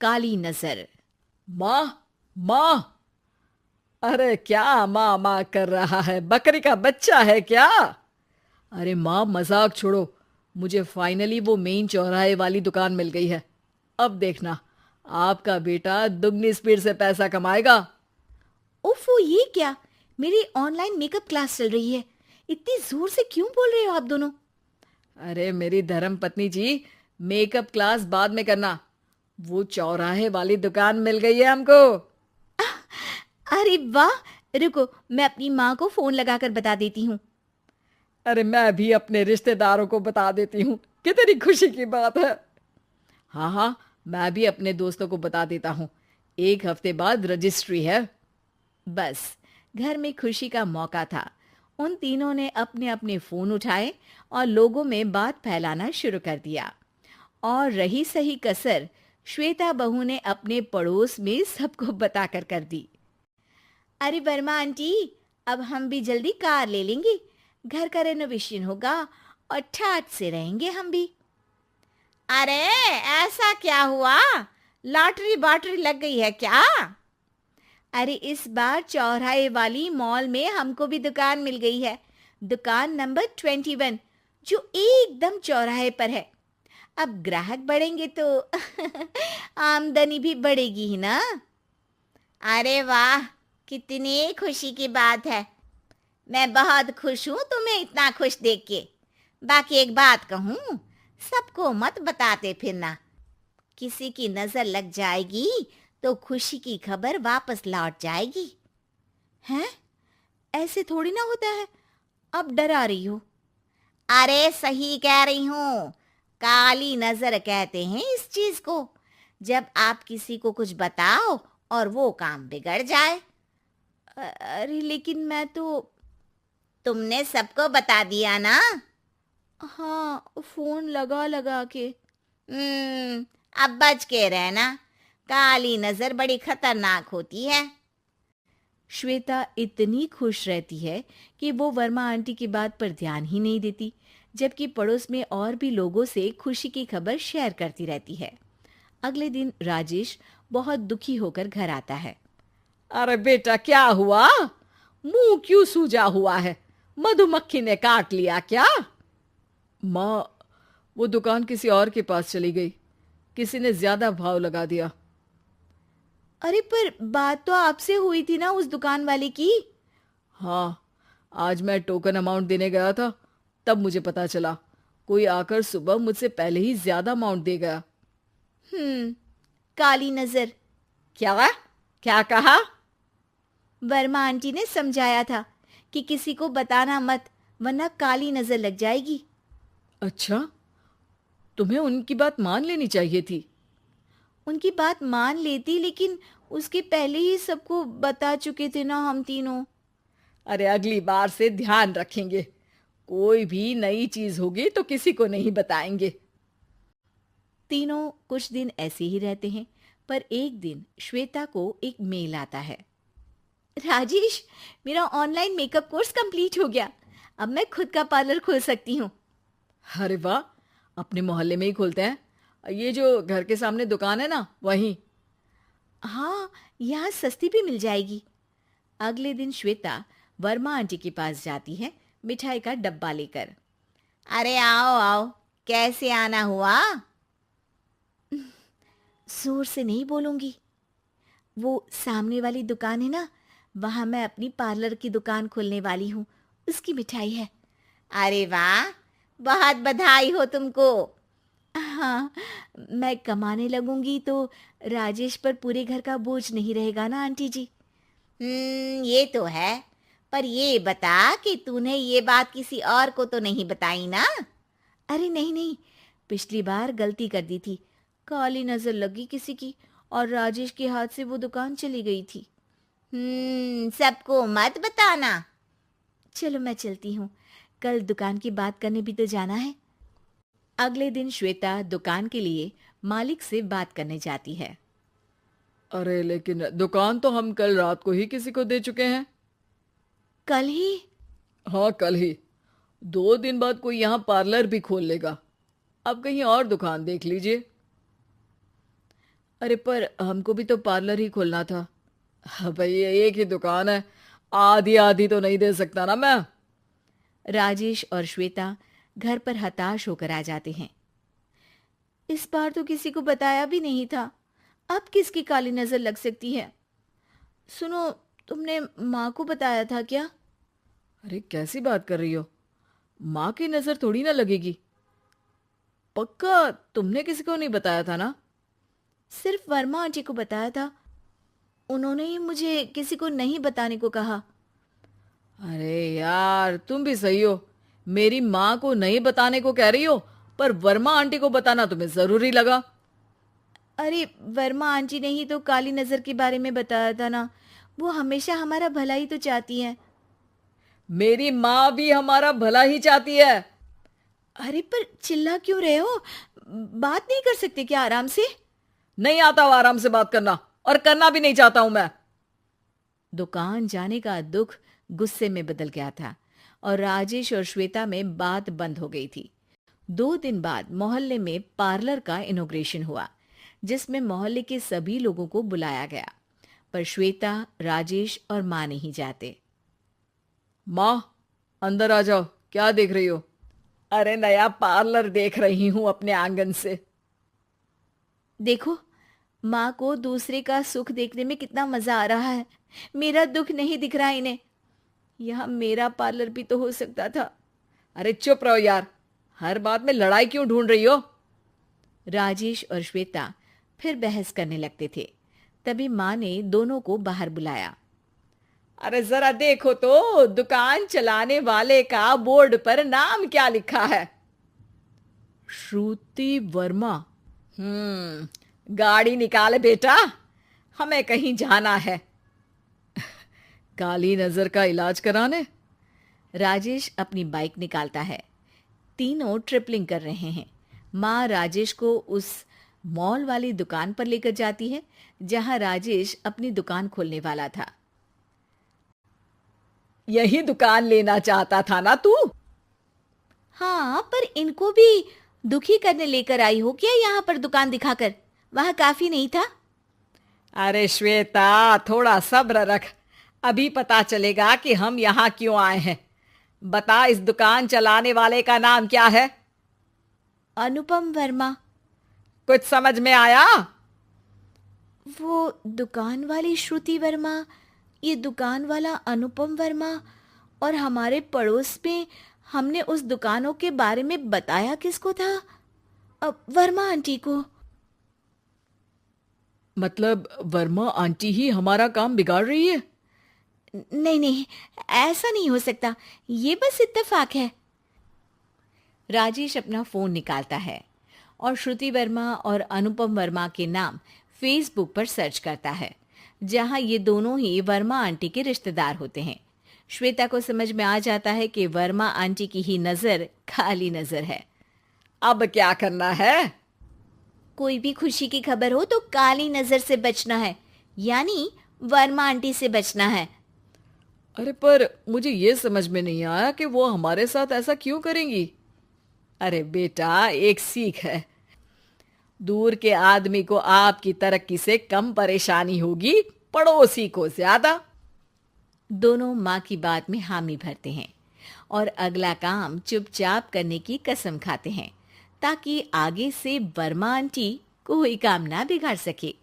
काली नजर। माँ, माँ। अरे क्या माँ माँ कर रहा है? बकरी का बच्चा है क्या? अरे माँ, मजाक छोड़ो। मुझे फाइनली वो मेन चौराहे वाली दुकान मिल गई है। अब देखना, आपका बेटा दुगनी स्पीड से पैसा कमाएगा। ओफो, ये क्या? मेरी ऑनलाइन मेकअप क्लास चल रही है। इतनी जोर से क्यों बोल रहे हो आप दोनों? अरे मेरी धर्म पत्नी जी, मेकअप क्लास बाद में करना। वो चौराहे वाली दुकान मिल गई है हमको। अरे वाह! रुको, मैं अपनी माँ को फोन लगाकर बता देती हूँ। अरे मैं भी अपने रिश्तेदारों को बता देती हूँ। कितनी खुशी की बात है। हाँ हाँ, मैं भी अपने दोस्तों को बता देता हूँ। 1 हफ्ते बाद रजिस्ट्री है। बस, घर में खुशी का मौका था। उन तीनों ने अपने अपने फोन उठाए और लोगों में बात फैलाना शुरू कर दिया। और रही सही कसर श्वेता बहू ने अपने पड़ोस में सबको बताकर कर दी। अरे वर्मा आंटी, अब हम भी जल्दी कार ले लेंगे। घर का रेनोवेशन होगा और ठाट से रहेंगे हम भी। अरे, ऐसा क्या हुआ? लॉटरी बाटरी लग गई है क्या? अरे, इस बार चौराहे वाली मॉल में हमको भी दुकान मिल गई है। दुकान नंबर 21, जो एकदम चौराहे पर है। अब ग्राहक बढ़ेंगे तो आमदनी भी बढ़ेगी ही ना। अरे वाह, कितनी खुशी की बात है। मैं बहुत खुश हूँ तुम्हें इतना खुश देख के। बाकी एक बात कहूँ, सबको मत बताते फिरना। किसी की नजर लग जाएगी तो खुशी की खबर वापस लौट जाएगी। हैं? ऐसे थोड़ी ना होता है। अब डरा रही हो। अरे सही कह रही हूँ। काली नजर कहते हैं इस चीज को, जब आप किसी को कुछ बताओ और वो काम बिगड़ जाए। अरे लेकिन मैं तो। तुमने सबको बता दिया ना? हाँ, फोन लगा लगा के। अब बच के रहना। काली नजर बड़ी खतरनाक होती है। श्वेता इतनी खुश रहती है कि वो वर्मा आंटी की बात पर ध्यान ही नहीं देती, जबकि पड़ोस में और भी लोगों से खुशी की खबर शेयर करती रहती है। अगले दिन राजेश बहुत दुखी होकर घर आता है। अरे बेटा, क्या हुआ? मुंह क्यों सूजा हुआ है? मधुमक्खी ने काट लिया क्या? माँ, वो दुकान किसी और के पास चली गई। किसी ने ज्यादा भाव लगा दिया। अरे पर बात तो आपसे हुई थी ना उस दुकान वाले की। हाँ, आज मैं टोकन अमाउंट देने गया था, तब मुझे पता चला। कोई आकर सुबह मुझसे पहले ही ज्यादा अमाउंट दे गया। काली नजर। क्या? क्या कहा? वर्मा आंटी ने समझाया था कि किसी को बताना मत, वरना काली नजर लग जाएगी। अच्छा, तुम्हें उनकी बात मान लेनी चाहिए थी। उनकी बात मान लेती, लेकिन उसके पहले ही सबको बता चुके थे ना हम तीनों। अरे अगली बार से ध्यान रखेंगे। कोई भी नई चीज होगी तो किसी को नहीं बताएंगे। तीनों कुछ दिन ऐसे ही रहते हैं, पर एक दिन श्वेता को एक मेल आता है। राजेश, मेरा ऑनलाइन मेकअप कोर्स कंप्लीट हो गया। अब मैं खुद का पार्लर खोल सकती हूँ। अरे वाह, अपने मोहल्ले में ही खोलते हैं। ये जो घर के सामने दुकान है ना, वहीं। हाँ, यहाँ सस्ती भी मिल जाएगी। अगले दिन श्वेता वर्मा आंटी के पास जाती है, मिठाई का डब्बा लेकर। अरे आओ आओ, कैसे आना हुआ? जोर से नहीं बोलूंगी। वो सामने वाली दुकान है ना, वहां मैं अपनी पार्लर की दुकान खोलने वाली हूँ। उसकी मिठाई है। अरे वाह, बहुत बधाई हो तुमको। हाँ, मैं कमाने लगूंगी तो राजेश पर पूरे घर का बोझ नहीं रहेगा ना आंटी जी। ये तो है। पर ये बता कि तूने ये बात किसी और को तो नहीं बताई ना? अरे नहीं नहीं, पिछली बार गलती कर दी थी। काली नजर लगी किसी की और राजेश के हाथ से वो दुकान चली गई थी। सबको मत बताना। चलो मैं चलती हूँ, कल दुकान की बात करने भी तो जाना है। अगले दिन श्वेता दुकान के लिए मालिक से बात करने जाती है। अरे लेकिन दुकान तो हम कल रात को ही किसी को दे चुके हैं। कल ही? हाँ, कल ही। 2 दिन बाद कोई यहाँ पार्लर भी खोल लेगा। अब कहीं और दुकान देख लीजिए। अरे पर हमको भी तो पार्लर ही खोलना था। हाँ भाई, ये एक ही दुकान है, आधी आधी तो नहीं दे सकता ना मैं। राजेश और श्वेता घर पर हताश होकर आ जाते हैं। इस बार तो किसी को बताया भी नहीं था, अब किसकी काली नजर लग सकती है। सुनो, तुमने माँ को बताया था क्या? अरे कैसी बात कर रही हो, माँ की नजर थोड़ी ना लगेगी। पक्का तुमने किसी को नहीं बताया था ना? सिर्फ वर्मा आंटी को बताया था, उन्होंने ही मुझे किसी को नहीं बताने को कहा। अरे यार, तुम भी सही हो। मेरी माँ को नहीं बताने को कह रही हो, पर वर्मा आंटी को बताना तुम्हें जरूरी लगा। अरे वर्मा आंटी ने ही तो काली नजर के बारे में बताया था ना, वो हमेशा हमारा भला ही तो चाहती है। मेरी माँ भी हमारा भला ही चाहती है। अरे पर चिल्ला क्यों रहे हो? बात नहीं कर सकते क्या आराम से? नहीं आता हो आराम से बात करना, और करना भी नहीं चाहता हूं मैं। दुकान जाने का दुख गुस्से में बदल गया था और राजेश और श्वेता में बात बंद हो गई थी। 2 दिन बाद मोहल्ले में पार्लर का इनॉग्रेशन हुआ, जिसमें मोहल्ले के सभी लोगों को बुलाया गया, पर श्वेता, राजेश और माँ नहीं जाते। माँ, अंदर आ जाओ, क्या देख रही हो? अरे नया पार्लर देख रही हूं अपने आंगन से। देखो, माँ को दूसरे का सुख देखने में कितना मजा आ रहा है, मेरा दुख नहीं दिख रहा इन्हें। यह मेरा पार्लर भी तो हो सकता था। अरे चुप रहो यार, हर बात में लड़ाई क्यों ढूंढ रही हो? राजेश और श्वेता फिर बहस करने लगते थे। तभी माँ ने दोनों को बाहर बुलाया। अरे जरा देखो तो, दुकान चलाने वाले का बोर्ड पर नाम क्या लिखा है? श्रुति वर्मा। गाड़ी निकाले बेटा, हमें कहीं जाना है। काली नजर का इलाज कराने? राजेश अपनी बाइक निकालता है। तीनों ट्रिपलिंग कर रहे हैं। माँ राजेश को उस मॉल वाली दुकान पर लेकर जाती है जहां राजेश अपनी दुकान खोलने वाला था। यही दुकान लेना चाहता था ना तू? हाँ, पर इनको भी दुखी करने लेकर आई हो क्या यहाँ पर दुकान दिखाकर? वहां काफी नहीं था? अरे श्वेता, थोड़ा सब्र रख, अभी पता चलेगा कि हम यहाँ क्यों आए हैं। बता, इस दुकान चलाने वाले का नाम क्या है? अनुपम वर्मा। कुछ समझ में आया? वो दुकान वाली श्रुति वर्मा, ये दुकान वाला अनुपम वर्मा, और हमारे पड़ोस में हमने उस दुकानों के बारे में बताया किसको था? वर्मा आंटी को। मतलब वर्मा आंटी ही हमारा काम बिगाड़ रही है? नहीं नहीं, ऐसा नहीं हो सकता, ये बस इत्तेफाक है। राजेश अपना फोन निकालता है और श्रुति वर्मा और अनुपम वर्मा के नाम फेसबुक पर सर्च करता है, जहां ये दोनों ही वर्मा आंटी के रिश्तेदार होते हैं। श्वेता को समझ में आ जाता है कि वर्मा आंटी की ही नजर काली नजर है। अब क्या करना है? कोई भी खुशी की खबर हो तो काली नजर से बचना है, यानी वर्मा आंटी से बचना है। अरे पर मुझे ये समझ में नहीं आया कि वो हमारे साथ ऐसा क्यों करेंगी। अरे बेटा, एक सीख है, दूर के आदमी को आपकी तरक्की से कम परेशानी होगी, पड़ोसी को ज्यादा। दोनों माँ की बात में हामी भरते हैं और अगला काम चुपचाप करने की कसम खाते हैं, ताकि आगे से वर्मा आंटी कोई काम ना बिगाड़ सके।